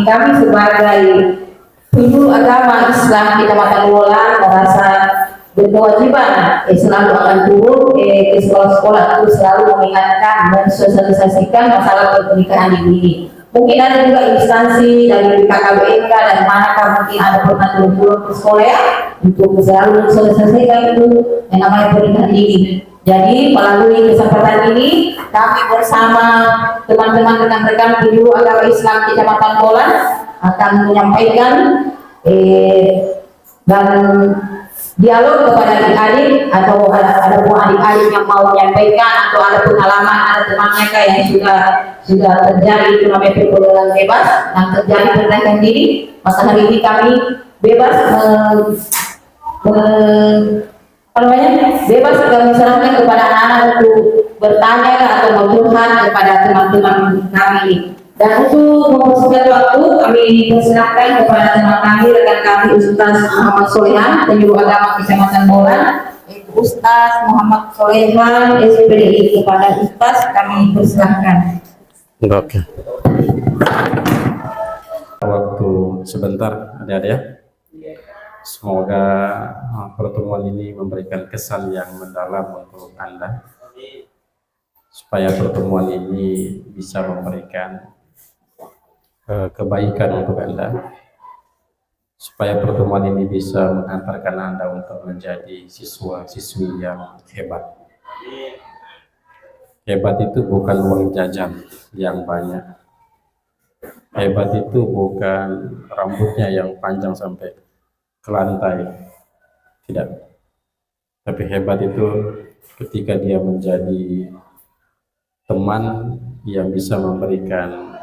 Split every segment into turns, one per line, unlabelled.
kami sebagai guru agama Islam Kecamatan Wolan merasa berkewajiban selalu akan turun ke sekolah-sekolah untuk selalu mengingatkan dan sosialisasikan masalah pernikahan ini. Mungkin ada juga instansi dari BKKBNK dan manakah mungkin ada pernah turun ke sekolah ya, untuk selalu sosialisasikan itu yang namanya pernikahan ini. Jadi melalui kesempatan ini kami bersama teman-teman rekan-rekan guru agama Islam Kecamatan Wolan akan menyampaikan dan dialog kepada adik-adik atau ada buah adik-adik yang mau menyampaikan atau ada pengalaman ada temannya yang sudah terjadi itu namanya pergaulan bebas yang terjadi pernikahan dini. Masa hari ini kami bebas bebas misalkan kepada anak-anak untuk bertanya atau bertuhan kepada teman-teman kami. Dan untuk mempersingkat waktu, kami persilahkan kepada teman kami, rekan kami Ustaz Muhammad Solehan, penyuluh agama Kecamatan Wolan, Ustaz Muhammad Solehan, SPDI. Kepada Ustaz kami persilahkan.
Oke. Waktu sebentar, adik-adik. Semoga pertemuan ini memberikan kesan yang mendalam untuk Anda, supaya pertemuan ini bisa memberikan kebaikan untuk Anda, supaya pertemuan ini bisa mengantarkan Anda untuk menjadi siswa-siswi yang hebat. Hebat itu bukan uang jajan yang banyak. Hebat itu bukan rambutnya yang panjang sampai ke lantai. Tidak. Tapi hebat itu ketika dia menjadi teman yang bisa memberikan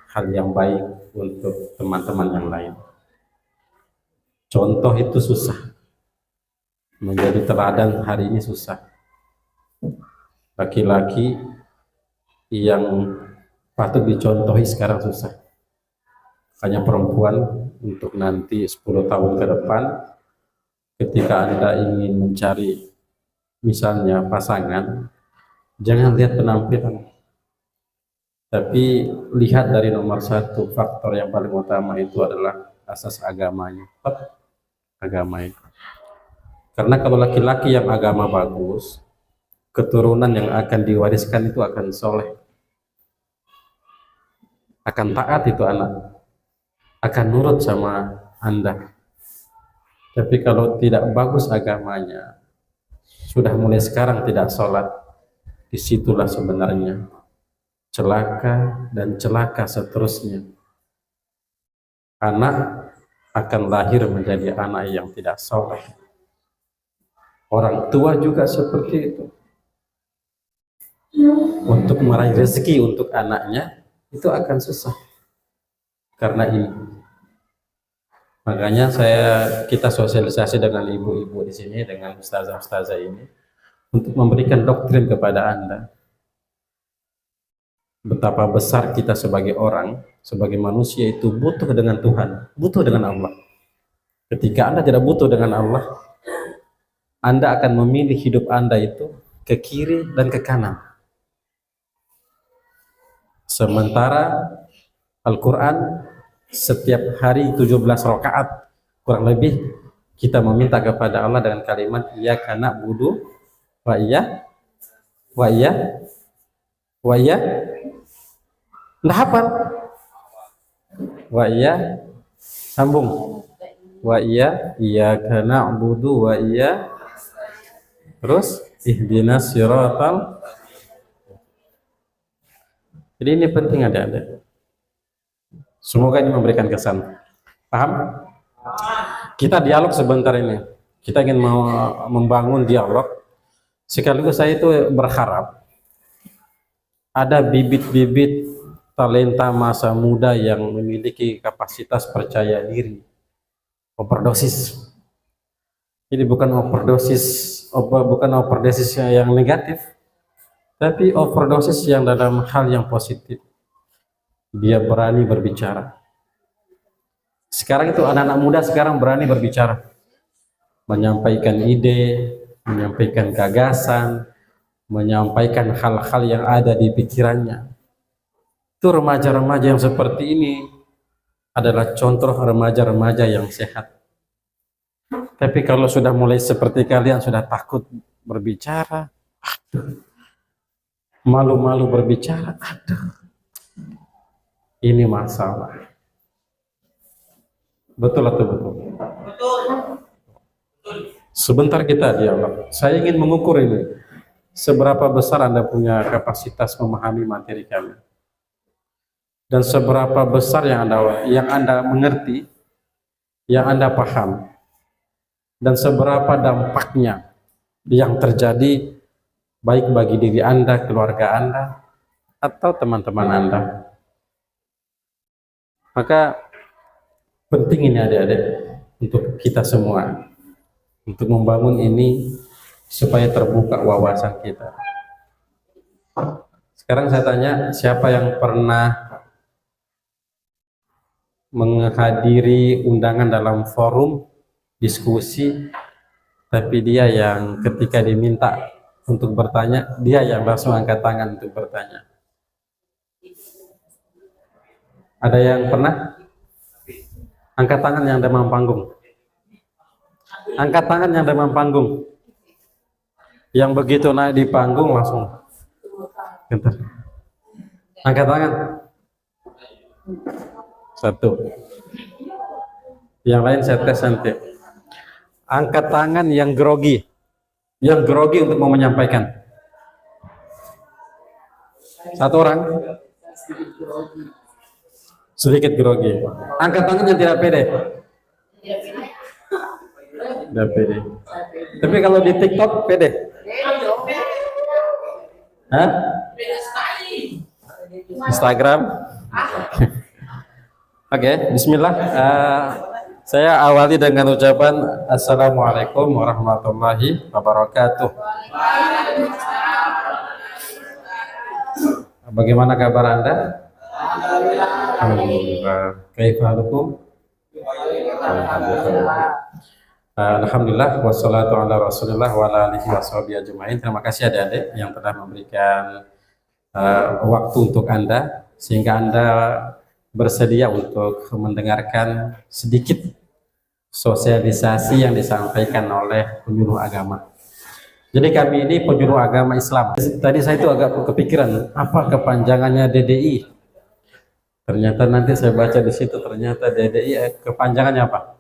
hal yang baik untuk teman-teman yang lain. Contoh itu susah. Menjadi teladan hari ini susah. Laki-laki yang patut dicontohi sekarang susah. Hanya perempuan untuk nanti 10 tahun ke depan, ketika Anda ingin mencari misalnya pasangan, jangan lihat penampilan, tapi lihat dari nomor satu, faktor yang paling utama itu adalah asas agamanya. Agama itu. Karena kalau laki-laki yang agama bagus, keturunan yang akan diwariskan itu akan soleh, akan taat itu anak, akan nurut sama Anda. Tapi kalau tidak bagus agamanya, sudah mulai sekarang tidak sholat, disitulah sebenarnya celaka dan celaka seterusnya. Anak akan lahir menjadi anak yang tidak soleh. Orang tua juga seperti itu. Untuk meraih rezeki untuk anaknya itu akan susah. Karena ini, makanya kita sosialisasi dengan ibu-ibu di sini, dengan ustazah-ustazah ini, untuk memberikan doktrin kepada Anda betapa besar kita sebagai orang, sebagai manusia itu butuh dengan Tuhan, butuh dengan Allah. Ketika Anda tidak butuh dengan Allah, Anda akan memilih hidup Anda itu ke kiri dan ke kanan. Sementara Al-Quran setiap hari 17 rakaat kurang lebih kita meminta kepada Allah dengan kalimat iyyaka na'budu wa nggak hafal sambung iyyaka na'budu wa terus ihdinas siratal. Jadi ini penting ada. Semoga ini memberikan kesan. Paham? Kita dialog sebentar ini. Kita ingin membangun dialog. Sekaligus saya itu berharap ada bibit-bibit talenta masa muda yang memiliki kapasitas percaya diri. Overdosis. Ini bukan overdosis yang negatif, tapi overdosis yang dalam hal yang positif. Dia berani berbicara. Sekarang itu anak-anak muda sekarang berani berbicara, menyampaikan ide, menyampaikan gagasan, menyampaikan hal-hal yang ada di pikirannya. Itu remaja-remaja yang seperti ini adalah contoh remaja-remaja yang sehat. Tapi kalau sudah mulai seperti kalian sudah takut berbicara, aduh, malu-malu berbicara, aduh, ini masalah. Betul atau betul? Sebentar kita dialog. Saya ingin mengukur ini. Seberapa besar Anda punya kapasitas memahami materi kami. Dan seberapa besar yang Anda mengerti, yang Anda paham. Dan seberapa dampaknya yang terjadi baik bagi diri Anda, keluarga Anda, atau teman-teman Anda. Maka penting ini adik-adik untuk kita semua. Untuk membangun ini supaya terbuka wawasan kita. Sekarang saya tanya, siapa yang pernah menghadiri undangan dalam forum diskusi, tapi dia yang ketika diminta untuk bertanya, dia yang langsung angkat tangan untuk bertanya? Ada yang pernah? Angkat tangan yang demam panggung. Angkat tangan yang demam panggung. Yang begitu naik di panggung langsung. Bentar. Angkat tangan. 1. Yang lain saya tes nanti. Angkat tangan yang grogi. Yang grogi untuk mau menyampaikan. 1 orang. Sedikit grogi. Angkat tangan yang tidak pede. Tidak pede. Tapi kalau di TikTok pede. Hah? Instagram. Oke, bismillah. Saya awali dengan ucapan Assalamualaikum warahmatullahi wabarakatuh. Bagaimana kabar Anda? Alhamdulillah. Kaifalukum? Alhamdulillah wassalatu ala rasulillah wa ala alihi washabihi ajma'in. Terima kasih adik-adik yang telah memberikan waktu untuk Anda sehingga Anda bersedia untuk mendengarkan sedikit sosialisasi yang disampaikan oleh penyuluh agama. Jadi kami ini penyuluh agama Islam. Tadi saya itu agak kepikiran apa kepanjangannya DDI. Ternyata nanti saya baca di situ ternyata DDI kepanjangannya apa?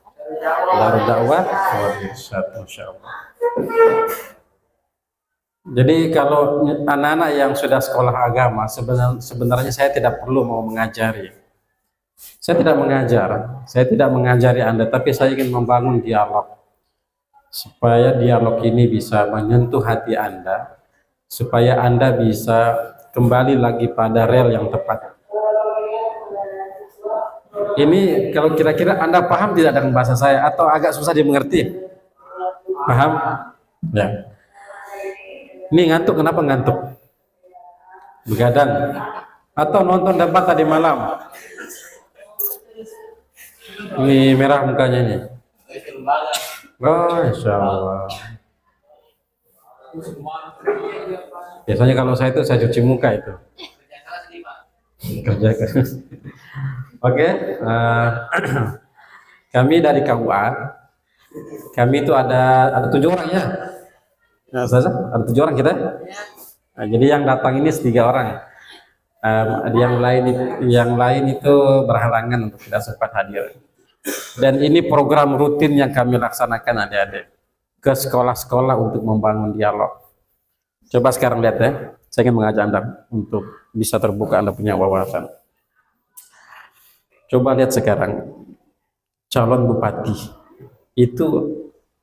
Darul Dakwah wal Irsyad, insyaallah. Jadi kalau anak-anak yang sudah sekolah agama sebenarnya saya tidak perlu mau mengajari. Saya tidak mengajari Anda, tapi saya ingin membangun dialog supaya dialog ini bisa menyentuh hati Anda, supaya Anda bisa kembali lagi pada rel yang tepat. Ini kalau kira-kira Anda paham tidak dengan bahasa saya atau agak susah dimengerti? Paham? Ya. Ini ngantuk, kenapa ngantuk? Begadang? Atau nonton debat tadi malam? Ini merah mukanya ini. Oh, insya Allah. Biasanya kalau saya itu saya cuci muka itu. Kerja keras. Oke, kami dari KUA, kami itu ada 7 orang ya. Nah, ada 7 orang kita. Nah, jadi yang datang ini 3 orang. Yang lain itu berhalangan untuk tidak sempat hadir. Dan ini program rutin yang kami laksanakan adik-adik ke sekolah-sekolah untuk membangun dialog. Coba sekarang lihat ya. Saya ingin mengajak Anda untuk bisa terbuka Anda punya wawasan. Coba lihat sekarang, calon bupati itu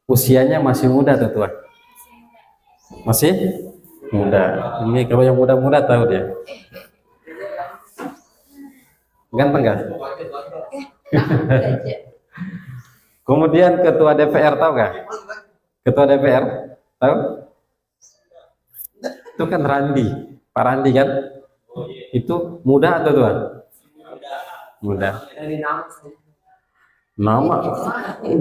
usianya masih muda atau tua? Masih muda. Ini kalau yang muda-muda tahu dia. Ganteng gak? Kemudian ketua DPR tahu gak? Ketua DPR tahu? Itu kan Randi, Pak Randi kan? Itu muda atau tua? Muda. Nama,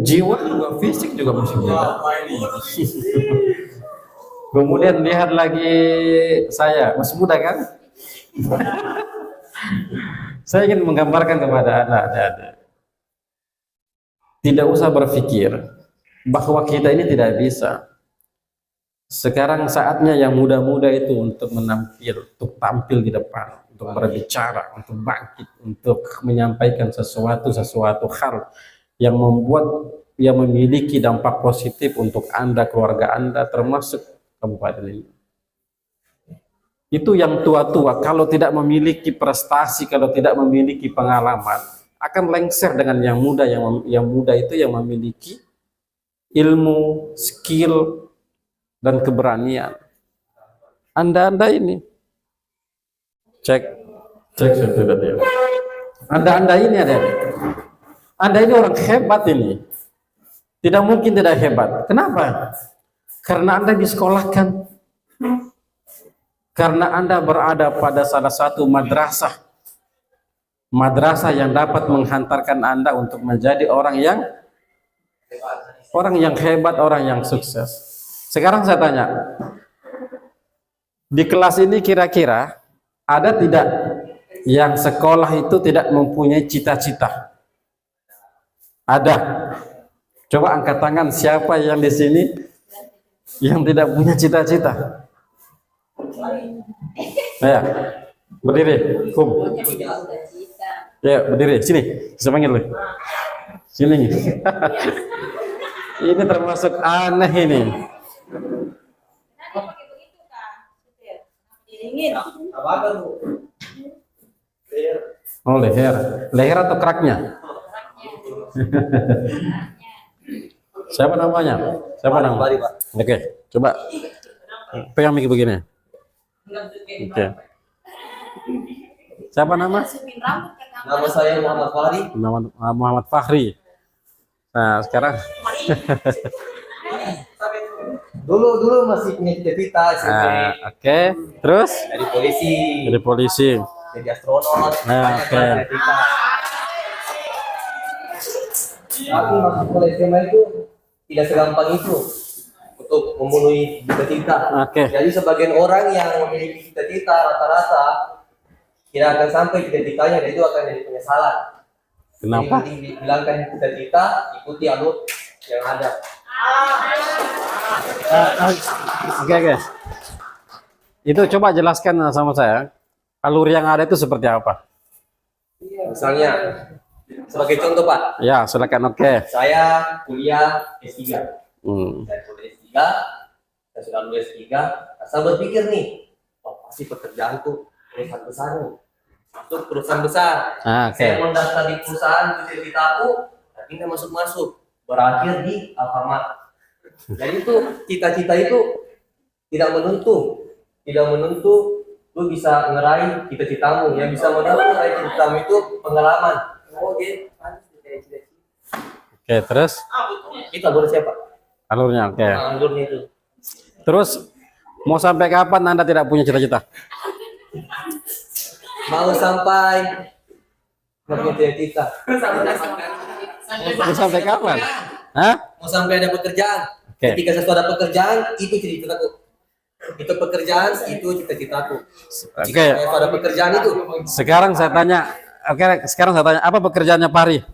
jiwa juga, fisik juga masih muda. Kemudian lihat lagi saya, masih muda kan? Saya ingin menggambarkan kepada anak-anak tidak usah berpikir bahwa kita ini tidak bisa. Sekarang saatnya yang muda-muda itu untuk untuk tampil di depan, untuk berbicara, untuk bangkit, untuk menyampaikan sesuatu hal yang memiliki dampak positif untuk Anda, keluarga Anda, termasuk kabupaten ini. Itu yang tua-tua kalau tidak memiliki prestasi, kalau tidak memiliki pengalaman, akan lengser dengan yang muda. Yang muda itu yang memiliki ilmu, skill, dan keberanian. Anda ini cek sudah ya. Anda ini ada. Anda ini orang hebat ini. Tidak mungkin tidak hebat. Kenapa? Karena Anda disekolahkan. Karena Anda berada pada salah satu madrasah yang dapat menghantarkan Anda untuk menjadi orang yang hebat, orang yang sukses. Sekarang saya tanya, di kelas ini kira-kira ada tidak yang sekolah itu tidak mempunyai cita-cita? Ada. Coba angkat tangan siapa yang di sini yang tidak punya cita-cita? Ya, berdiri, ya berdiri, sini, saya panggil lu. Sini. Ini termasuk aneh ini. Oh, leher atau keraknya? Siapa namanya? Oke, coba pegang mic begini. Oke. Siapa nama?
Nama saya Muhammad Fahri.
Muhammad Fahri. Nah, sekarang
Dulu masih punya cita-cita SMP.
Oke. Terus?
Jadi polisi. Jadi astronot.
Oke.
Tapi masuk ke SMA itu tidak segampang itu untuk memenuhi cita-cita.
Oke.
Jadi sebagian orang yang memiliki cita-cita rata-rata tidak akan sampai cita-citanya, dan itu akan jadi penyesalan.
Kenapa?
Jadi bilangkan cita-cita, ikuti alur yang ada.
Oke. Itu coba jelaskan sama saya. Alur yang ada itu seperti apa?
Misalnya, sebagai contoh Pak.
Ya, silakan. Oke.
Saya kuliah S3.
Hmm.
Saya kuliah S3, saya sudah lulus S3. Saya berpikir nih, pasti pekerjaanku perusahaan besar nih. Masuk perusahaan besar.
Oke.
Saya mendaftar di perusahaan cita-cita aku, tapi nggak masuk. Berakhir di Alfamart. Jadi itu cita-cita itu tidak menentu lu bisa ngeraih cita-citamu. Yang bisa menentu ngeraih cita-citamu itu pengalaman. Oke,
Terus?
itu alur siapa?
Alurnya, oke.
Alurnya itu.
Terus mau sampai kapan Anda tidak punya cita-cita?
Mau sampai punya cita-cita.
Mau sampai kapan? Hah?
Mau sampai ada pekerjaan.
Oke.
Ketika sesuatu ada pekerjaan, itu cita-citaku. Itu pekerjaan, itu cita-citaku.
Oke.
Jika ada pekerjaan itu.
Sekarang saya tanya, apa pekerjaannya Fahri?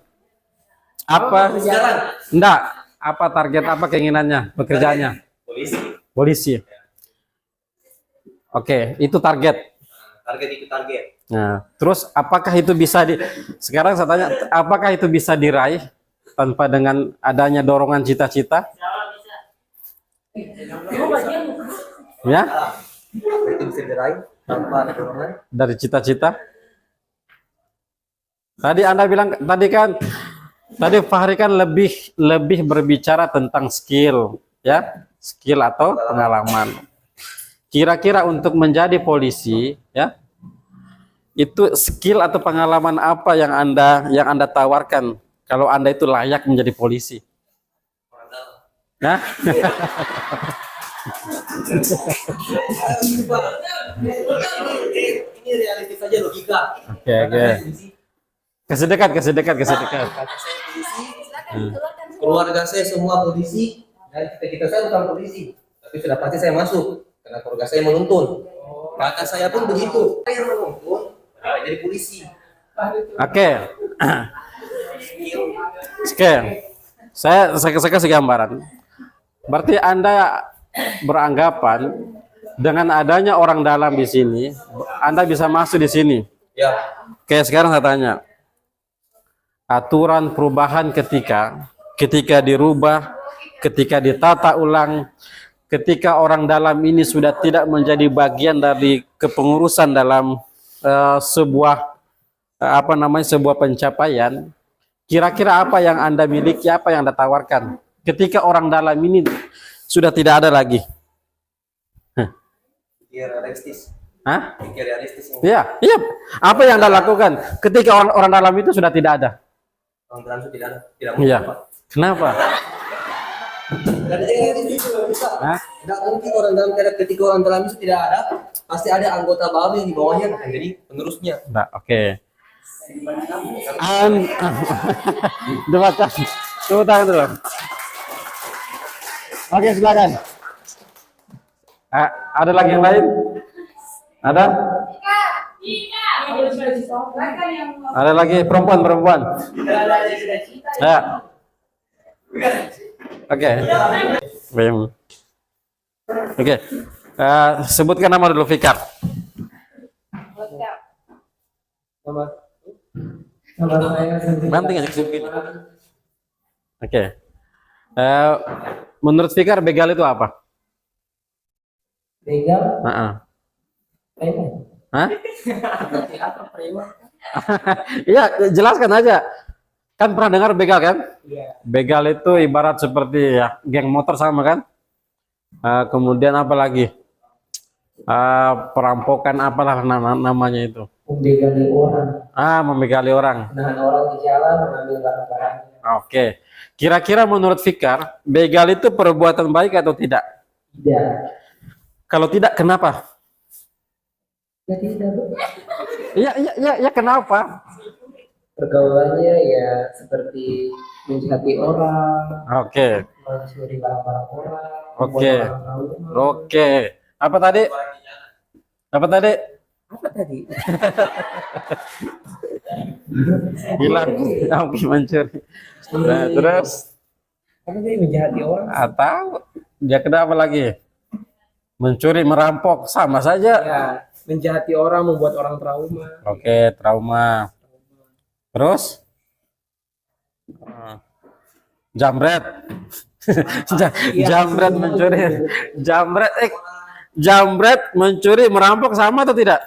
Apa?
Sekarang
Enggak, apa target, apa keinginannya, pekerjaannya? Polisi. Oke, itu target.
Target itu target.
Nah, terus apakah itu bisa sekarang saya tanya, apakah itu bisa diraih tanpa dengan adanya dorongan cita-cita? Ya?
Itu bisa diraih tanpa ada dorongan.
Dari cita-cita? Tadi Anda bilang, tadi Fahri kan lebih berbicara tentang skill, ya, skill atau pengalaman. Kira-kira untuk menjadi polisi, ya, itu skill atau pengalaman apa yang Anda tawarkan kalau Anda itu layak menjadi polisi? Nah,
Ini realistis saja, logika.
Oke. Kesedekat.
Keluarga saya semua polisi, dan cita-cita saya bukan polisi, tapi sudah pasti saya masuk karena keluarga saya menuntun. Kakak saya pun begitu, saya menuntun jadi polisi.
Oke. saya kasih gambaran. Berarti Anda beranggapan dengan adanya orang dalam di sini, Anda bisa masuk di sini.
Ya.
Kayak sekarang saya tanya, aturan perubahan ketika dirubah, ketika ditata ulang, ketika orang dalam ini sudah tidak menjadi bagian dari kepengurusan dalam sebuah pencapaian, kira-kira apa yang Anda miliki, apa yang Anda tawarkan ketika orang dalam ini sudah tidak ada lagi?
Pikir realistis.
Hah?
Pikir realistis ini.
Iya, iya. Apa yang Anda lakukan ketika orang dalam itu sudah tidak ada?
Orang dalam itu tidak ada. Tidak
Iya.
mungkin, Pak.
Kenapa?
Dan realistis itu bisa.
Hah?
Tidak mungkin ketika orang dalam itu tidak ada, pasti ada anggota baru yang di bawahnya akan jadi penerusnya.
Nah, oke. Debatkan. Tepuk tangan dulu. Oke, silakan. Ada lagi yang lain? Ada? Ada lagi perempuan? Ya. Oke. Oke. Sebutkan nama dulu, Fikar. Banting aja kesini. Oke. Menurut Fikar, begal itu apa?
Begal?
Heeh. Hah?
Berarti apa preman?
Iya, jelaskan aja. Kan pernah dengar begal kan?
Iya.
Begal itu ibarat seperti ya geng motor sama kan? Kemudian apa lagi? Perampokan apalah namanya itu?
Membegali orang,
Membegali orang.
menahan orang di jalan, mengambil barang-barangnya.
Oke. Kira-kira menurut Fikar, begal itu perbuatan baik atau tidak?
Tidak.
Kalau tidak, kenapa?
Ya tidak.
Iya, kenapa?
Pergaulannya ya seperti menjahati orang,
Oke.
mencuri barang-barang orang,
Oke.
membuat orang trauma.
Oke. Apa tadi? Apa tadi?
Apa tadi?
Hilang. Oke, mencuri. Nah, terus
Apa tadi menjahati orang?
atau dia kena apa lagi? Mencuri, merampok, sama saja.
Ya, menjahati orang, membuat orang trauma.
Oke, trauma. Terus? Jambret. Jambret mencuri. Jambret mencuri, merampok sama atau tidak?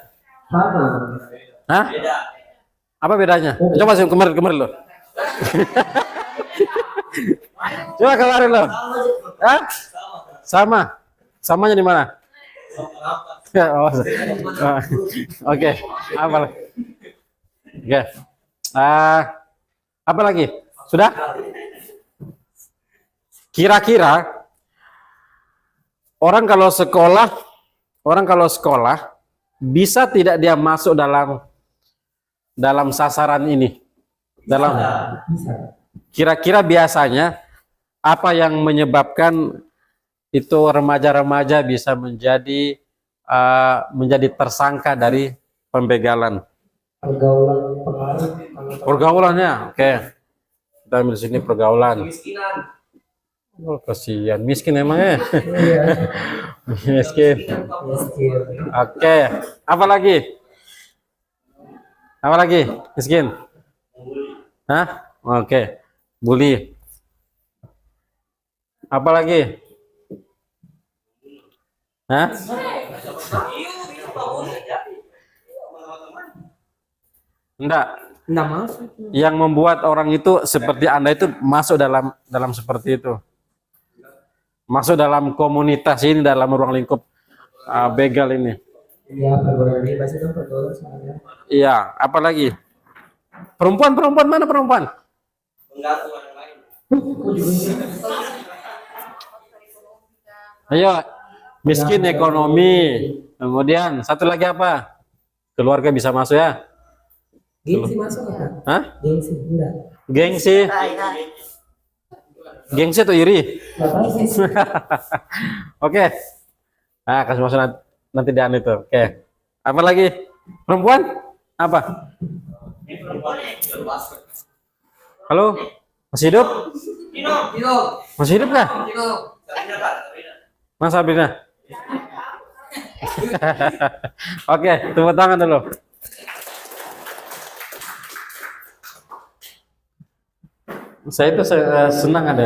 Sama.
Hah? Apa bedanya? Coba sih kemarin lo. Coba kemarin lo. Hah? Sama. Samanya di mana? Oke. Apa lagi? Oke. Apa lagi? Sudah? Kira-kira orang kalau sekolah bisa tidak dia masuk dalam sasaran ini?
Bisa.
Kira-kira biasanya apa yang menyebabkan itu remaja-remaja bisa menjadi tersangka dari pembegalan?
Pergaulan pengaruh.
Pergaulannya, oke. Kita ambil sini pergaulan.
Kemiskinan.
Oh, kasihan, miskin emangnya.
Iya.
Miskin.
Miskin.
Oke, apa lagi? Apa lagi? Miskin? Hah? Oke, bully. Apa lagi? Hah? Enggak.
Enggak masuk.
Yang membuat orang itu seperti Anda itu masuk dalam seperti itu. Masuk dalam komunitas ini, dalam ruang lingkup begal ini.
Ya, pergaulan bebas itu pergaulan sebenarnya.
Iya, apalagi? Perempuan mana perempuan?
Mengganggu orang lain.
Ayo, miskin ekonomi. Kemudian satu lagi apa? Keluarga bisa masuk ya?
Gengsi masuk apa?
Hah?
Gengsi enggak.
Gengsi. Gengsi atau iri?
Bapak sih.
Oke. Kasih masuk nanti di itu. Oke. Apa lagi? Perempuan? Apa? Halo? Masih hidup?
Hidup.
Masih hidup nggak?
Hidup. Sabrina, Kak. Sabrina.
Mas Sabrina. Oke, tepuk tangan dulu. Saya itu senang ada.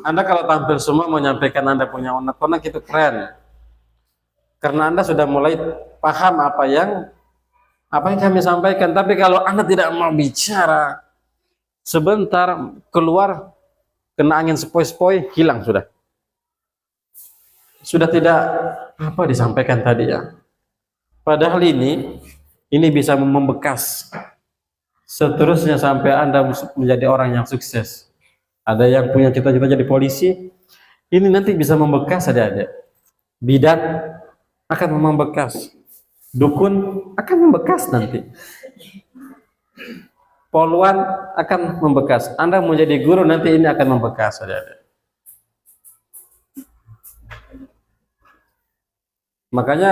Anda kalau tampil semua menyampaikan Anda punya unek-unek itu keren. Karena Anda sudah mulai paham apa yang kami sampaikan. Tapi kalau Anda tidak mau bicara, sebentar keluar kena angin sepoi-sepoi, hilang sudah. Sudah tidak apa disampaikan tadi ya. Padahal ini bisa membekas. Seterusnya sampai Anda menjadi orang yang sukses. Ada yang punya cita-cita jadi polisi, ini nanti bisa membekas adik-adik. Bidan akan membekas. Dukun akan membekas nanti. Poluan akan membekas. Anda mau jadi guru nanti ini akan membekas adik-adik. Makanya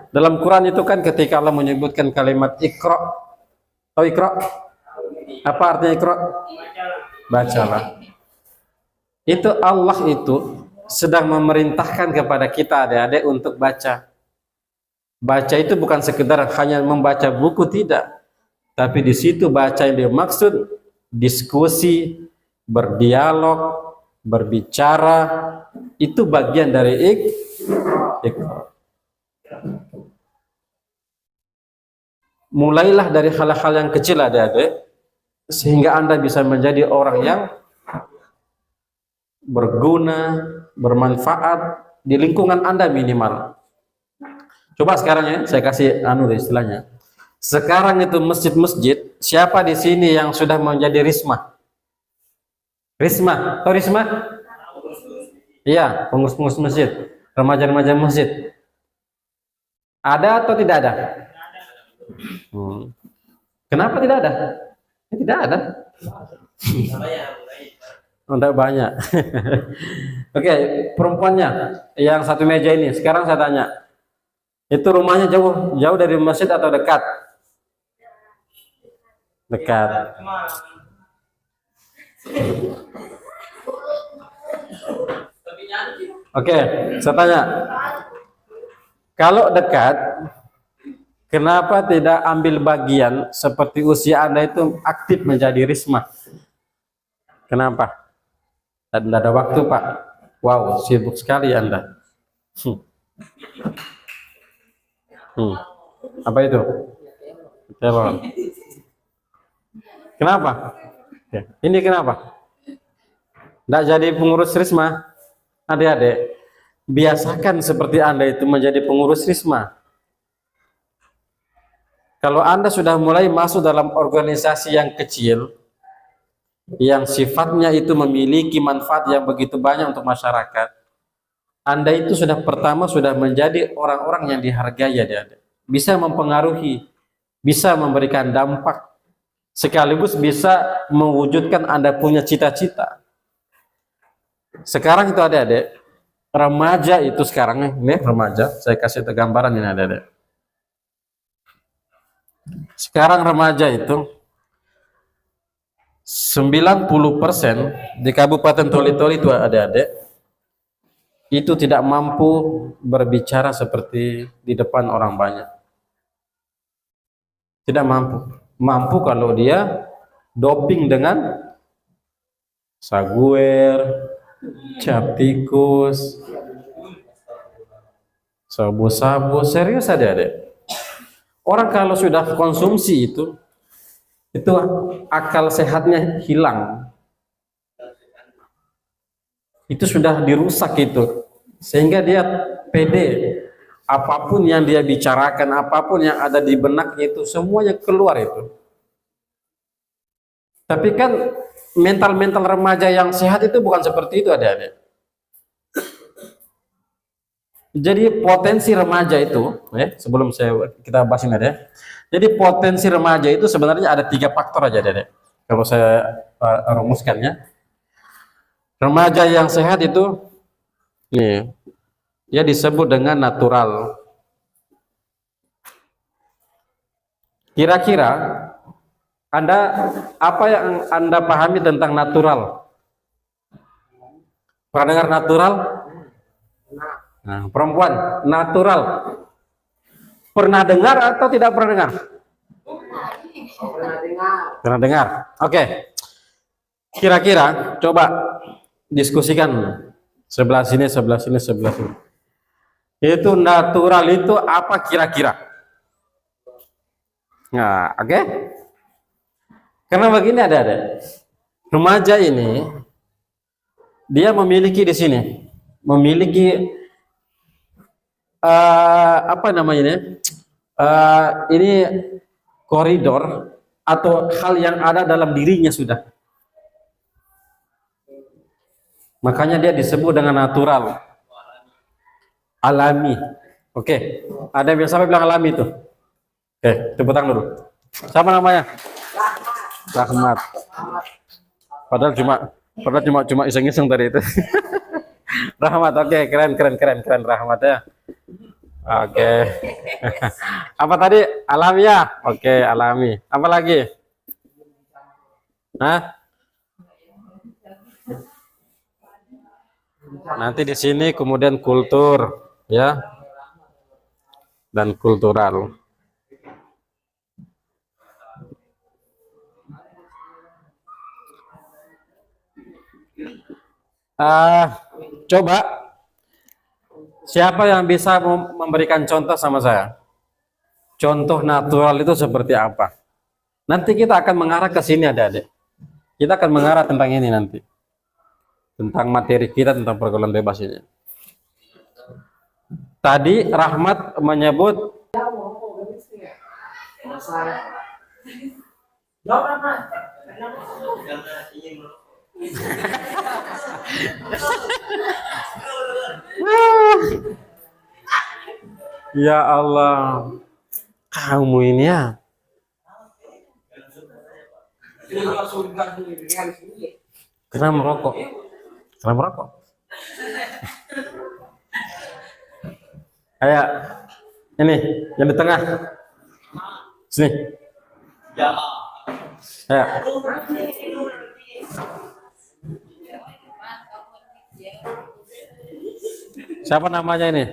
dalam Quran itu kan ketika Allah menyebutkan kalimat Iqra, tahu Iqra? Apa artinya Iqra? Bacalah. Itu Allah itu sedang memerintahkan kepada kita adik-adik untuk baca. Baca itu bukan sekedar hanya membaca buku, tidak. Tapi di situ baca yang dimaksud diskusi, berdialog, berbicara, itu bagian dari Iqra. Mulailah dari hal-hal yang kecil adik-adik, sehingga Anda bisa menjadi orang yang berguna, bermanfaat di lingkungan Anda minimal. Coba sekarang ya, saya kasih istilahnya. Sekarang itu masjid-masjid, siapa di sini yang sudah menjadi rismah? Rismah, tahu rismah? Iya, pengurus-pengurus masjid, remaja-remaja masjid. Ada atau tidak ada? Kenapa tidak ada? Tidak ada. Tidak banyak. Oke, perempuannya yang satu meja ini. Sekarang saya tanya, itu rumahnya jauh dari masjid atau dekat? Dekat. Oke, saya tanya, kalau dekat, kenapa tidak ambil bagian seperti usia Anda itu aktif menjadi rismah? Kenapa? Tidak ada waktu, Pak. Wow, sibuk sekali Anda. Apa itu? Telepon. Kenapa? Ya. Ini kenapa? Tidak jadi pengurus risma. Adik-adik, biasakan seperti Anda itu menjadi pengurus risma. Kalau Anda sudah mulai masuk dalam organisasi yang kecil, yang sifatnya itu memiliki manfaat yang begitu banyak untuk masyarakat, Anda itu sudah menjadi orang-orang yang dihargai adik-adik. Bisa mempengaruhi, bisa memberikan dampak, sekaligus bisa mewujudkan Anda punya cita-cita. Sekarang itu adik-adik, remaja itu sekarang, ini remaja, saya kasih gambaran ini adik-adik. Sekarang remaja itu 90% di Kabupaten Toli-Toli itu adik-adik, itu tidak mampu berbicara seperti di depan orang banyak. Tidak mampu. Mampu kalau dia doping dengan saguer, cap tikus, sabu-sabu, serius adik-adik. Orang kalau sudah konsumsi itu akal sehatnya hilang. Itu sudah dirusak itu. Sehingga dia pede. Apapun yang dia bicarakan, apapun yang ada di benaknya itu semuanya keluar itu. Tapi kan mental remaja yang sehat itu bukan seperti itu adik-adik. Jadi potensi remaja itu, sebelum kita bahas ini ya. Jadi potensi remaja itu sebenarnya ada 3 faktor aja adik-adik. Kalau saya rumuskannya, remaja yang sehat itu, dia disebut dengan natural. Kira-kira Anda, apa yang Anda pahami tentang natural? Pernah dengar natural? Nah, perempuan, natural. Pernah dengar atau tidak pernah dengar? Pernah dengar. Oke. Kira-kira coba diskusikan sebelah sini, sebelah sini, sebelah sini. Itu natural itu apa kira-kira? Nah, oke. Karena begini ada remaja ini dia memiliki di sini, memiliki apa namanya ini? Ini koridor atau hal yang ada dalam dirinya sudah. Makanya dia disebut dengan natural, alami. Oke, ada yang sampai bilang alami itu. Oke, tepuk tangan dulu. Siapa namanya? Rahmat. Padahal cuma iseng-iseng tadi itu. Rahmat, oke, keren Rahmat ya. Oke. Apa tadi? Alami ya? Oke, alami. Apa lagi? Hah? Nanti di sini kemudian kultur, ya, dan kultural. Coba siapa yang bisa memberikan contoh sama saya? Contoh natural itu seperti apa? Nanti kita akan mengarah ke sini, adik-adik. Kita akan mengarah tentang ini nanti. Tentang materi kita tentang pergaulan bebas ini. Tadi Rahmat menyebut ya Allah, kamu ini ya. Kenapa merokok? Kenapa merokok? Kayak ini yang di tengah. Sini. Ya. Siapa namanya ini?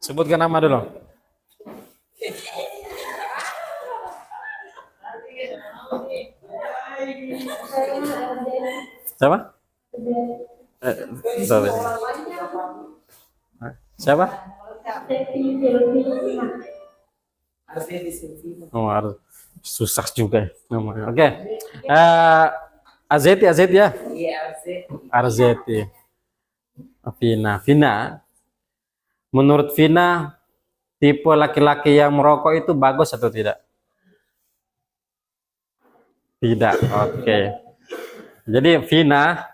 Sebutkan nama dulu. Siapa? Siapa? Oh, harus susah juga namanya. Oke. Azeti ya? Iya, Arzeti. Vina. Menurut Vina, tipe laki-laki yang merokok itu bagus atau tidak? Tidak. Oke. Jadi Vina,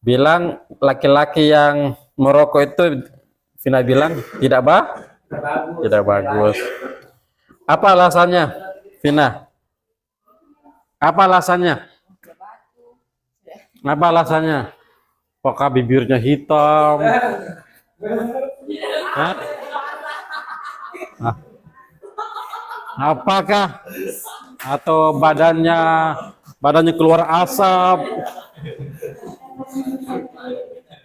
bilang laki-laki yang merokok itu, Vina bilang tidak bagus. Apa alasannya, Vina? Apa alasannya? Apakah bibirnya hitam? Hah? Apakah atau badannya keluar asap?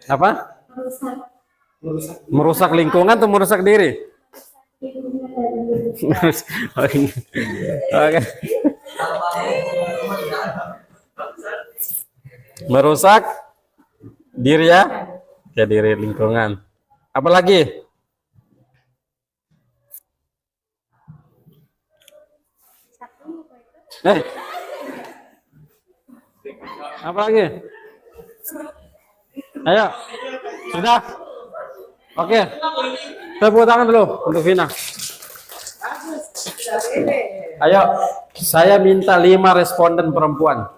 Apa? Merusak lingkungan atau merusak diri? Oke. Merusak diri ya? Ya, diri, lingkungan. Apalagi? Apalagi? Ayo, sudah? Oke, tepuk tangan dulu untuk Vina. Ayo, saya minta 5 responden perempuan.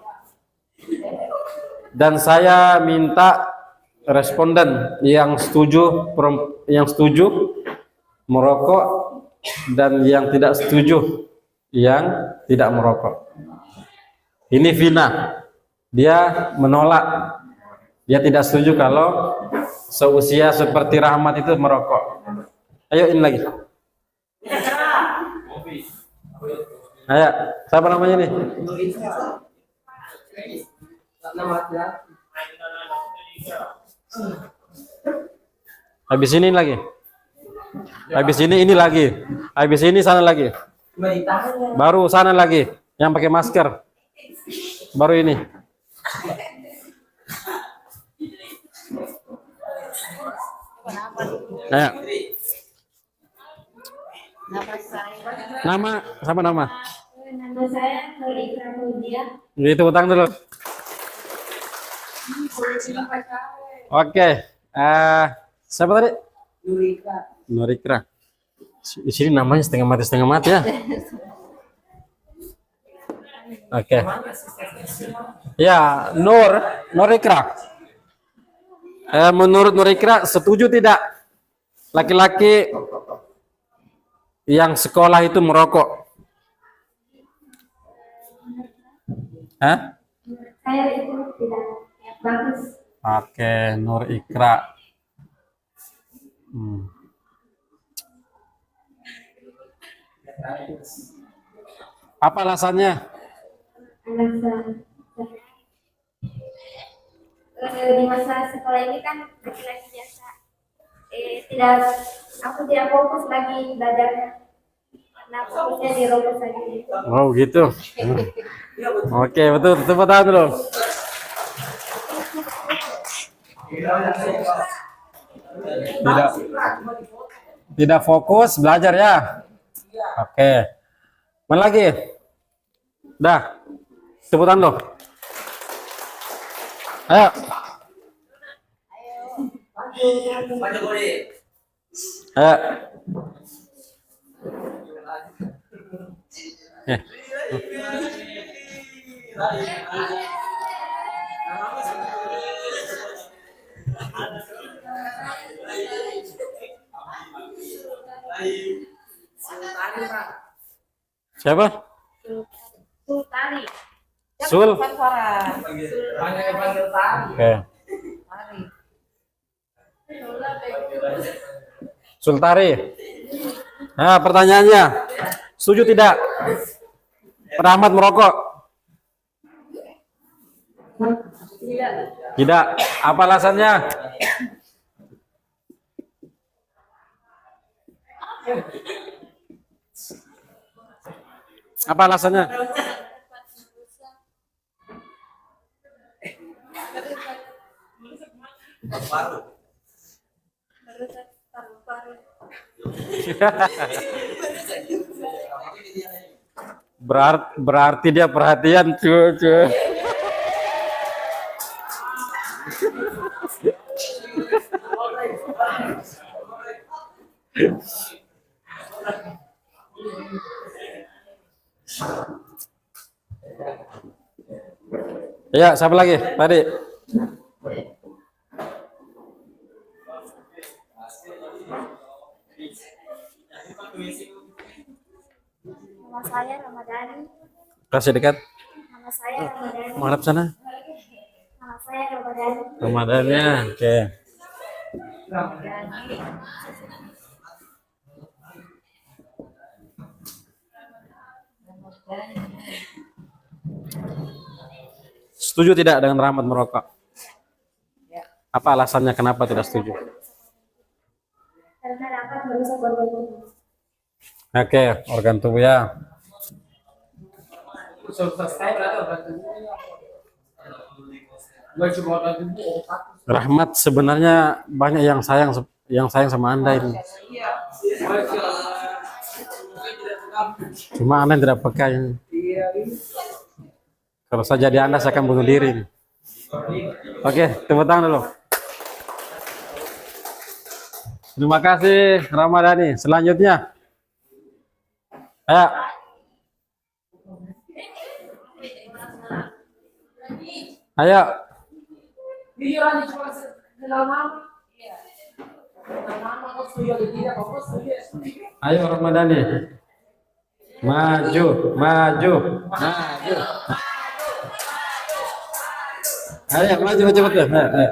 Dan saya minta responden yang setuju merokok dan yang tidak setuju yang tidak merokok. Ini Vina, dia menolak Dia tidak setuju kalau seusia seperti Rahmat itu merokok. Ayo ini lagi. Ayo, siapa namanya nih? Habis ini lagi. Habis ini lagi. Habis ini sana lagi. Baru sana lagi. Yang pakai masker. Baru ini. Ayo. Nama, sama nama.
Nama saya Nurika Mulia.
Itu utang dulu. Oke. Siapa tadi? Nurikra. Di sini namanya setengah mati ya. Oke. Ya, Nurikra. Menurut Nurikra, setuju tidak laki-laki yang sekolah itu merokok? Hah?
Saya itu tidak bagus.
Oke, Nur Ikra. Apa alasannya?
Alasan di masa sekolah ini kan laki-laki biasa. Aku tidak fokus lagi belajarnya. Karena fokusnya di rokok saja.
Oh gitu. Oke, betul. Tepuk tangan dulu. Tidak fokus belajar ya. Oke. Mana lagi? Dah. Tepuk tangan dulu. Ayo. Ayo. Siapa?
Sultani.
Sul. Oke. Sultari. Nah, pertanyaannya, setuju tidak Rahmat merokok? Tidak. Apa alasannya? Apa alasannya? Berarti dia perhatian cuy. Ya, siapa lagi? Tadi.
Nama saya Ramadhani.
Kasih dekat.
Nama saya Ramadhani.
Menghadap sana.
Nama saya Ramadhani.
Ramadannya. Oke. Setuju tidak dengan Rahmat merokok? Apa alasannya kenapa tidak setuju?
Karena dapat merusak organ tubuh.
Oke, organ tubuh ya. Rahmat sebenarnya banyak yang sayang sama Anda ini. Cuma Anda tidak peka ini. Kalau saya jadi Anda, saya akan bunuh diri ini. Oke, tepuk tangan dulu. Terima kasih Ramadhani. Selanjutnya, ayo. Ayo. Ayo Ramadhani. Maju, maju, maju. Ayo, maju cepet ya. Ayo.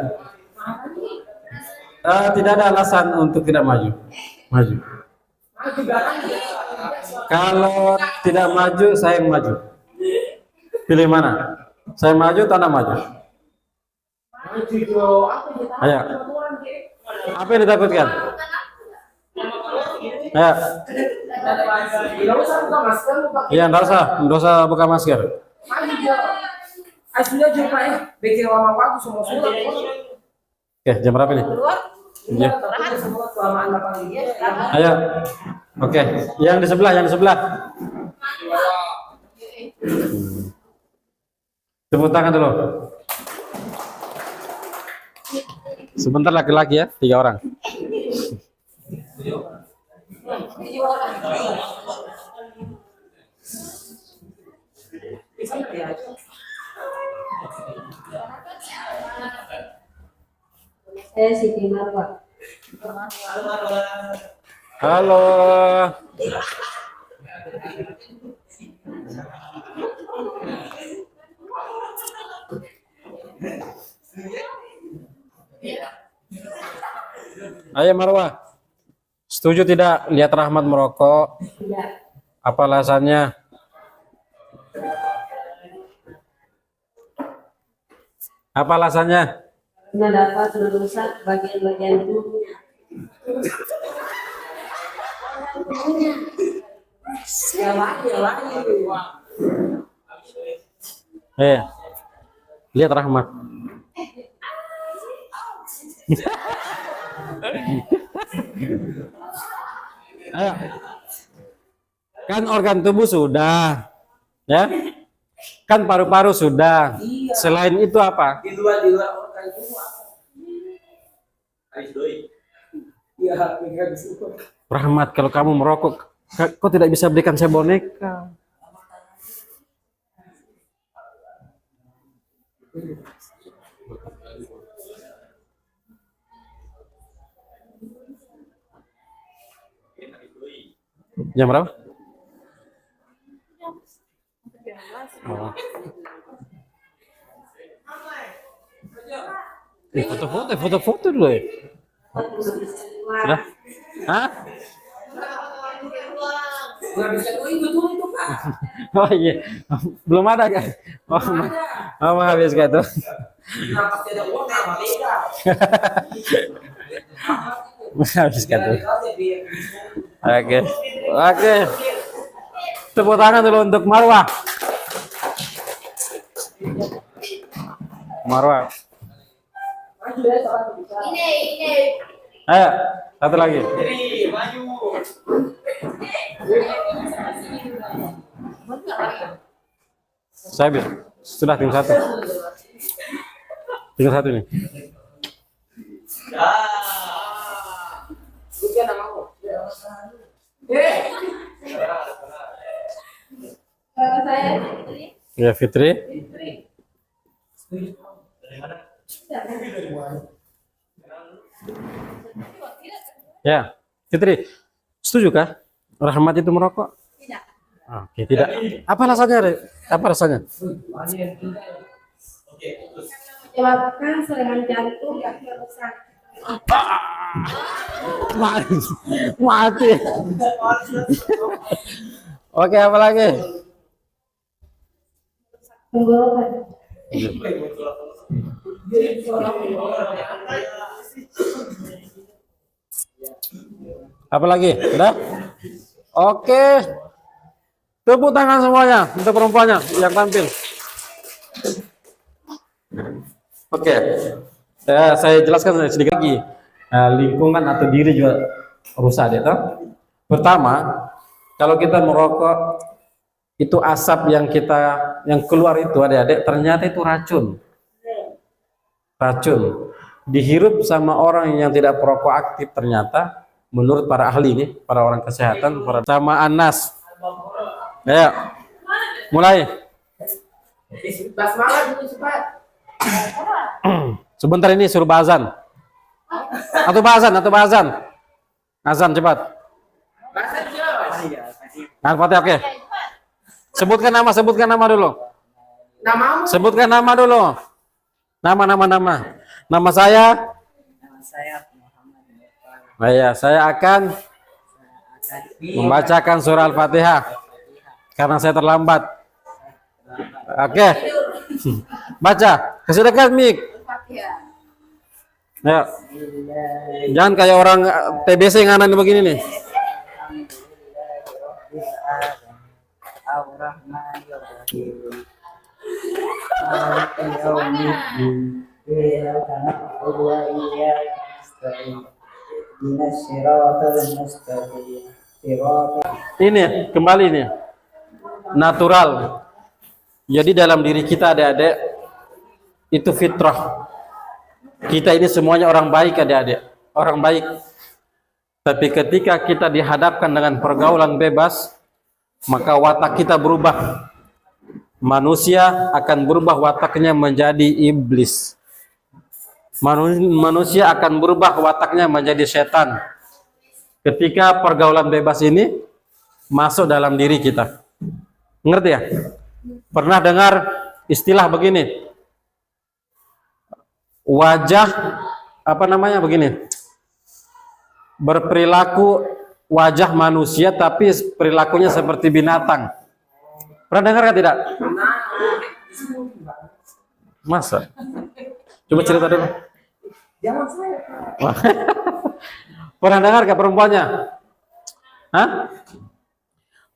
Tidak ada alasan untuk tidak maju. Maju. Kalau tidak maju, saya yang maju. Pilih mana? Saya maju atau Anda maju? Ayo. Apa yang ditakutkan? Ayo. Iya, enggak usah buka masker.
Sudah jumpa ya, bikin lama waktu semua sudah.
Oke, jam berapa nih? Iya. Ayo. Oke, yang di sebelah, Tepuk tangan dulu. Sebentar laki-laki ya, 3 orang.
Saya Siti Marwa.
Halo. Ayo Marwah. Setuju tidak lihat Rahmat merokok?
Tidak.
Apa alasannya? Apa alasannya?
Karena dapat merusak bagian-bagian tubuhnya.
Lihat Rahmat. Ayo. Kan organ tubuh sudah, ya? Kan paru-paru sudah. Selain itu apa?
Di luar organ itu apa? Iya, enggak bisa.
Rahmat, kalau kamu merokok, kau tidak bisa belikan saya boneka. Jam berapa? Oh. Foto-foto dulu ya. Sudah? Hah?
Enggak bisa itu Pak.
Oh iya, belum ada kan? Oh, habis kayak itu.
Kenapa tidak uang apa beda?
Habis kayak itu. Oke. Tepuk tangan dulu untuk Marwah. Marwah.
Ini.
Ayo, satu lagi. Saya habis. Sudah tinggal satu. Tinggal satu nih.
Bukan namamu.
Kalau saya
Ya Fitri. Ya, Fitri. Setuju kah? Rahmat itu merokok?
tidak.
Oke, tidak. Apa alasannya? Apa rasanya?
Menyebabkan serangan jantung yang rusak.
Mati. Oke, apa lagi?
Tenggorokan.
Apa lagi? Udah? Oke. Tepuk tangan semuanya untuk perempuannya yang tampil. Oke. Saya jelaskan sedikit lagi. Lingkungan atau diri juga rusak ya, toh? Pertama, kalau kita merokok itu asap yang keluar itu adik-adik ternyata itu racun. Dihirup sama orang yang tidak perokok aktif ternyata menurut para ahli nih, para orang kesehatan, sama Anas. Ya, mulai.
Basmalah dulu cepat.
Sebentar ini suruh bazan. Atau bazan. Azan cepat. Nah, oke. Sebutkan nama dulu.
Namamu.
Sebutkan nama dulu. Nama saya.
Nama saya Muhammad Nurfal.
Nah, ya, saya akan membacakan surah Al-Fatihah karena saya terlambat. Oke. Baca. Kasih dekat mic. Ya. Jangan kayak orang TBC nganan begini nih. Ini kembali nih. Natural. Jadi dalam diri kita adik-adik itu fitrah. Kita ini semuanya orang baik adik-adik, orang baik. Tapi ketika kita dihadapkan dengan pergaulan bebas, maka watak kita berubah. Manusia akan berubah wataknya menjadi iblis. Manusia akan berubah wataknya menjadi setan. Ketika pergaulan bebas ini masuk dalam diri kita. Ngerti ya? Pernah dengar istilah begini? Wajah apa namanya begini? Berperilaku wajah manusia tapi perilakunya seperti binatang. Pernah dengar kan tidak? Masa? Coba cerita dulu.
Jangan saya.
Pernah dengar gak perempuannya? Hah?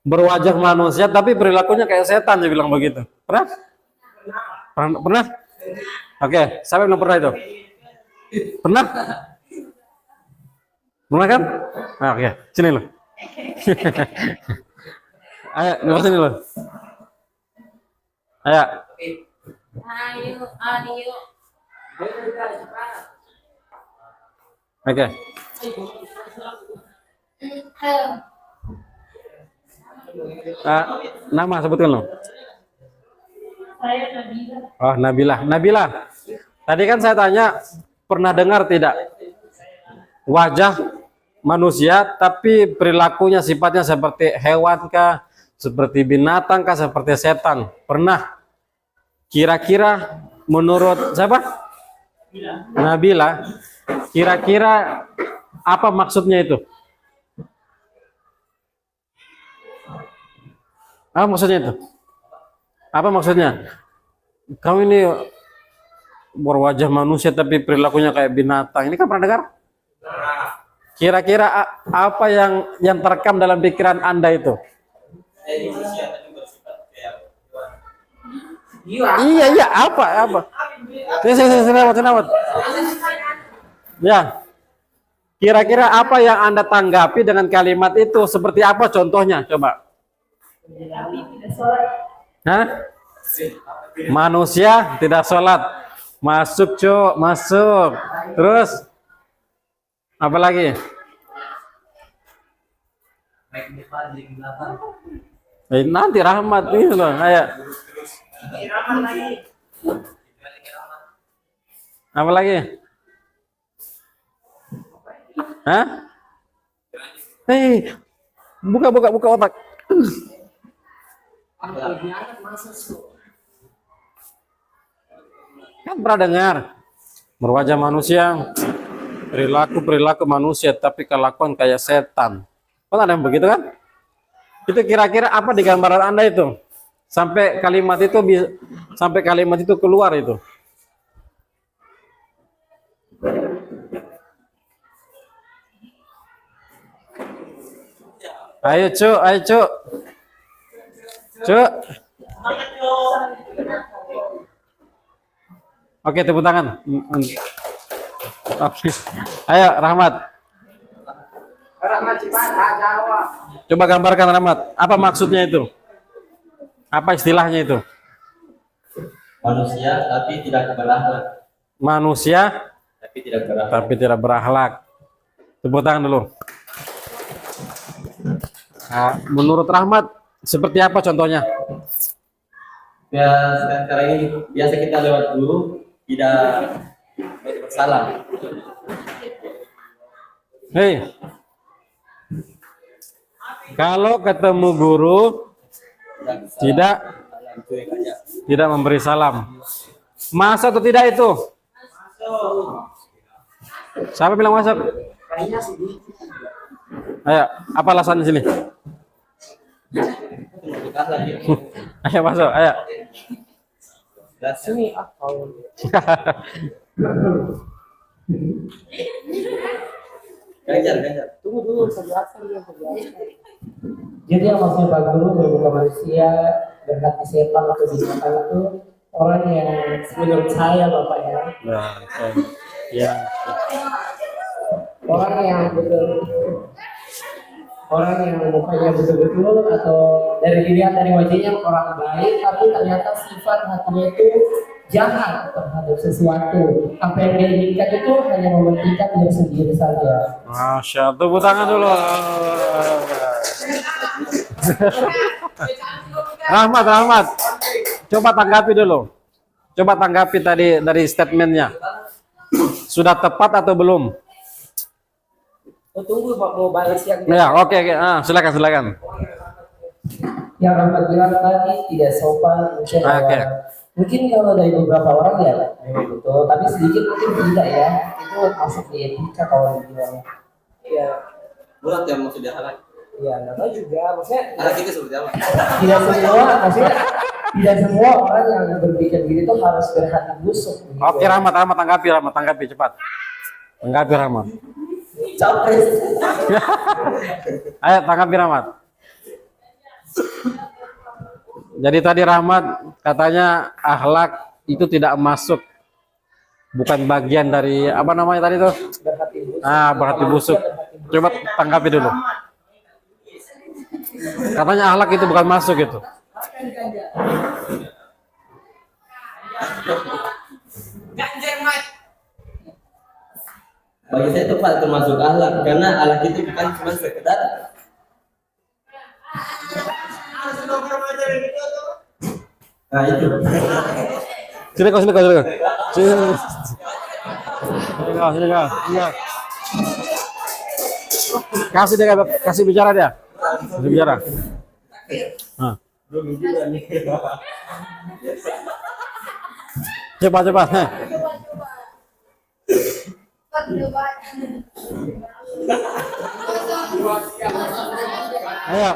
Berwajah manusia tapi perilakunya kayak setan, dia bilang begitu. Pernah? Pernah? Oke, siapa belum pernah itu? Pernah? Pernah kan? Nah, oke, sini lo. Ayo, di sini lo. Ayo. Oke. Nama sebutkan lo.
Saya Nabila.
Oh, Nabila. Tadi kan saya tanya, pernah dengar tidak wajah manusia tapi perilakunya sifatnya seperti hewan kah, seperti binatang kah, seperti setan? Pernah? Kira-kira menurut siapa? Nabila. Kira-kira apa maksudnya itu? Apa maksudnya itu? Apa maksudnya? Kamu ini berwajah manusia tapi perilakunya kayak binatang. Ini kan pernah dengar? Kira-kira apa yang terekam dalam pikiran Anda itu? Iya, apa? Senawat. Ya. Kira-kira apa yang Anda tanggapi dengan kalimat itu? Seperti apa contohnya? Coba. Hah? Manusia tidak sholat. Masuk, Cuk, masuk. Terus apa lagi? Nanti rahmat ini loh, ayo. Apa lagi? Hah? Hei, buka otak. Kan pernah dengar berwajah manusia, perilaku manusia tapi kelakuan kayak setan. Kan ada yang begitu kan? Itu kira-kira apa di gambaran Anda itu? Sampai kalimat itu keluar itu. Ayo, Cuk. Cuk. Oke, tepuk tangan. Oke. Ayo, Rahmat. Coba gambarkan, Rahmat. Apa maksudnya itu? Apa istilahnya itu?
Manusia tapi tidak berakhlak.
Manusia
Tapi tidak berakhlak.
tepuk tangan dulu. Nah, menurut Rahmat seperti apa contohnya?
Ya, sekarang ini biasa kita lewat dulu tidak bersalam.
Hei, kalau ketemu guru tidak memberi salam. Masuk atau tidak itu? Siapa bilang masuk? Ayo, apa alasan di sini? Ayo masuk, ayo.
Sini Ganjar.
Tunggu dulu, penjelasan dia penjelasan. Jadi yang maksudnya Pak Guru berbuka manusia, berhati setan atau binatang itu orang yang menurut saya Bapak ya,
Nah, ya.
orang yang mukanya betul-betul atau dari dilihat dari wajahnya orang baik, tapi ternyata sifat hatinya itu jahat terhadap sesuatu. Apa yang dia inginkan itu hanya mementingkan diri sendiri saja.
Masya Allah, tepuk tangan dulu. Rahmat. Coba tanggapi dulu. Coba tanggapi tadi dari statementnya. Sudah tepat atau belum?
Oh, tunggu Pak, mau balas yang
Ya, oke. Silakan.
yang Rahmat bilang tadi tidak sopan mungkin
Oke.
mungkin kalau dari beberapa orang ya betul, tapi sedikit mungkin tidak ya, itu masuk di etika kalau dibilang. Iya,
Murat yang maksudnya halal.
iya, nggak tahu juga, maksudnya
Halal kita seperti apa?
tidak semua orang yang berpikir begitu harus berhati busuk. Gitu.
Oke, Rahmat, tanggapi cepat. Tanggapi Rahmat.
Capres.
Ayo tanggapi Rahmat. Jadi tadi Rahmat katanya akhlak itu tidak masuk, bukan bagian dari apa namanya tadi tuh?
Berhati busuk.
Berhati busuk. Coba tanggapi dulu. Katanya akhlak itu bukan masuk itu.
Bagi saya itu Pak termasuk akhlak, karena akhlak itu bukan cuma sekedar itu.
Sini kau. Kasih bicara dia. Kasih bicara. Cepat. Ayo.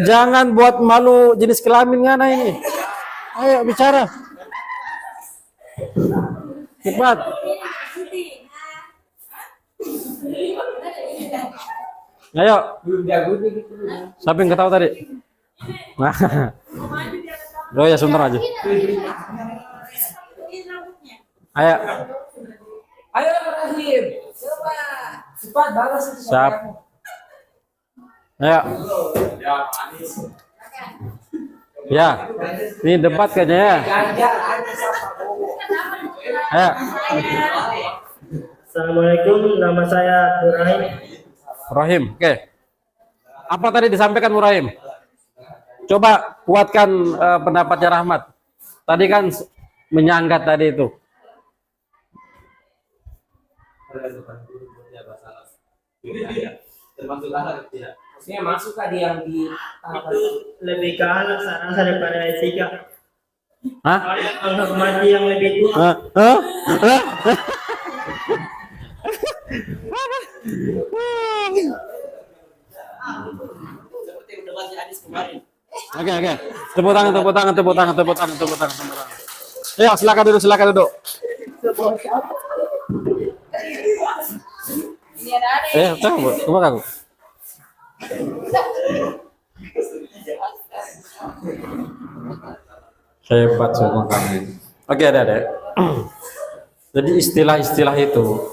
Jangan buat malu jenis kelamin ngana ini. Ayo bicara. Cepat. Ayo. Siapa yang ketawa tadi? Nah. Oh ya, sebentar aja. Ayo.
Ayo Rahim. Coba. Cepat balas itu.
Siap. Ayo. Ya. Ini debat kayaknya ya. Ayo.
Assalamualaikum, nama saya Rahim.
Rahim, oke. Apa tadi disampaikan Rahim? Coba kuatkan pendapatnya Rahmat. Tadi kan menyanggat tadi itu.
Termasuk akhlak tidak.
Maksudnya masuk tadi yang di
Itu lebih ke anak saya rasa daripada etika.
Hah?
Menghormati yang lebih tua.
Seperti yang debatnya Adis kemarin.
Oke. Tepuk tangan. Ya, silakan duduk. Coba aku. Hebat semua kami. Oke, ada. Jadi istilah-istilah itu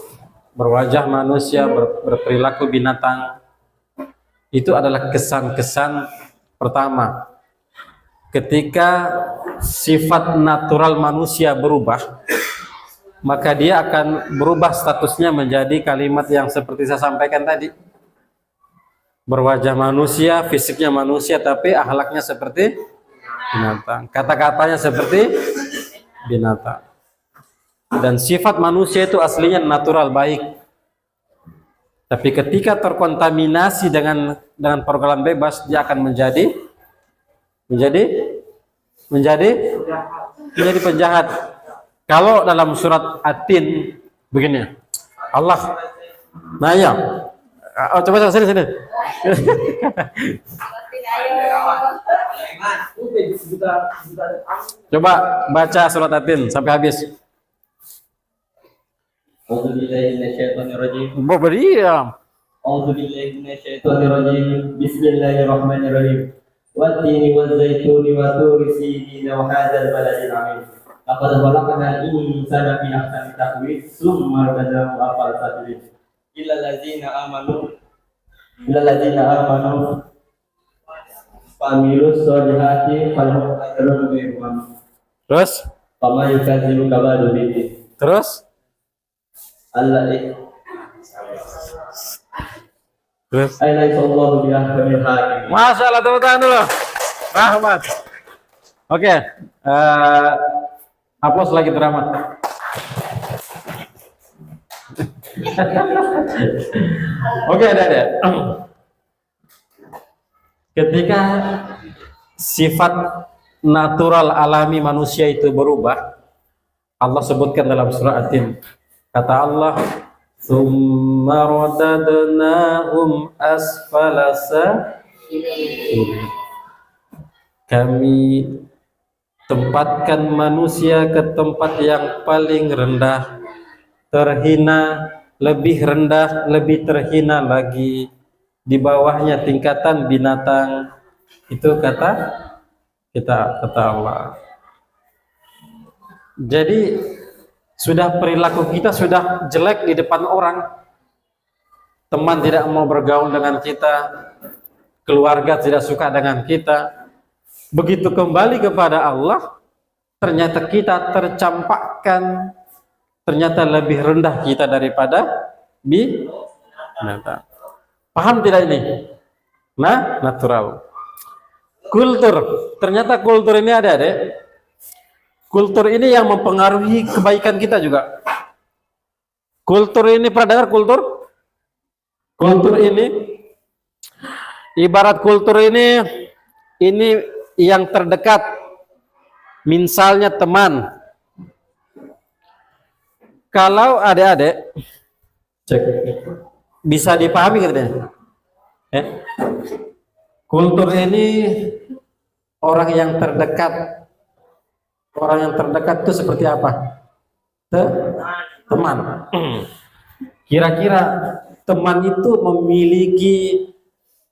berwajah manusia, berperilaku binatang itu adalah kesan-kesan pertama. Ketika sifat natural manusia berubah, maka dia akan berubah statusnya menjadi kalimat yang seperti saya sampaikan tadi. Berwajah manusia, fisiknya manusia, tapi akhlaknya seperti binatang. Kata-katanya seperti binatang. Dan sifat manusia itu aslinya natural baik. Tapi ketika terkontaminasi dengan program bebas, dia akan menjadi menjadi penjahat. Kalau dalam surat At-Tin begini, Allah nanya, oh, coba sini. Coba baca surat At-Tin sampai habis. Beriam.
Bismillahirrahmanirrahim. Wattini wazzaituni wa turi sinin wa hadzal baladil amin. Laqad khalaqnal insana fi ahsani taqwim tsumma radadnahu asfala safilin. Illal ladzina amanu Familus solihati falhum ajrun ghairu
Terus?
Fama yukadzibu kabadu bihi.
Terus? Terus?
Alaihissallahu biahkamil hakim.
Masalah tepuk tangan dulu. Rahmat. Oke. Aplaus lagi teramat. Oke, ada. Ketika sifat natural alami manusia itu berubah, Allah sebutkan dalam surah At-Tin. Kata Allah, "Tsumma radadnahum asfala safilin." Kami tempatkan manusia ke tempat yang paling rendah, terhina, lebih rendah, lebih terhina lagi. Di bawahnya tingkatan binatang. Itu kata Allah. Jadi sudah perilaku kita sudah jelek di depan orang. Teman tidak mau bergaul dengan kita, keluarga tidak suka dengan kita. Begitu kembali kepada Allah, ternyata kita tercampakkan, ternyata lebih rendah kita daripada binatang. Paham tidak ini? Nah, natural. Kultur. Ternyata kultur ini ada, Dek. Kultur ini yang mempengaruhi kebaikan kita juga. Kultur ini, pernah dengar kultur? Kultur ini, ibarat kultur ini yang terdekat. Misalnya teman. Kalau adik-adik, cek. Bisa dipahami katanya. Kultur ini orang yang terdekat. Orang yang terdekat itu seperti apa? Teman. Kira-kira teman itu memiliki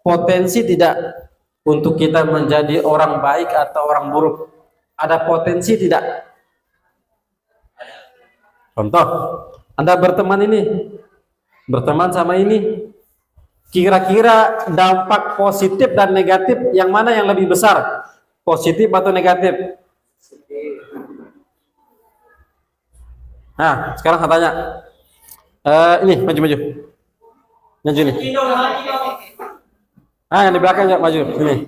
potensi tidak untuk kita menjadi orang baik atau orang buruk? Ada potensi tidak? Contoh, Anda berteman sama ini, kira-kira dampak positif dan negatif yang mana yang lebih besar? Positif atau negatif? Nah, sekarang saya tanya. Ini maju nih. Ah, yang di belakang ya maju. Ini.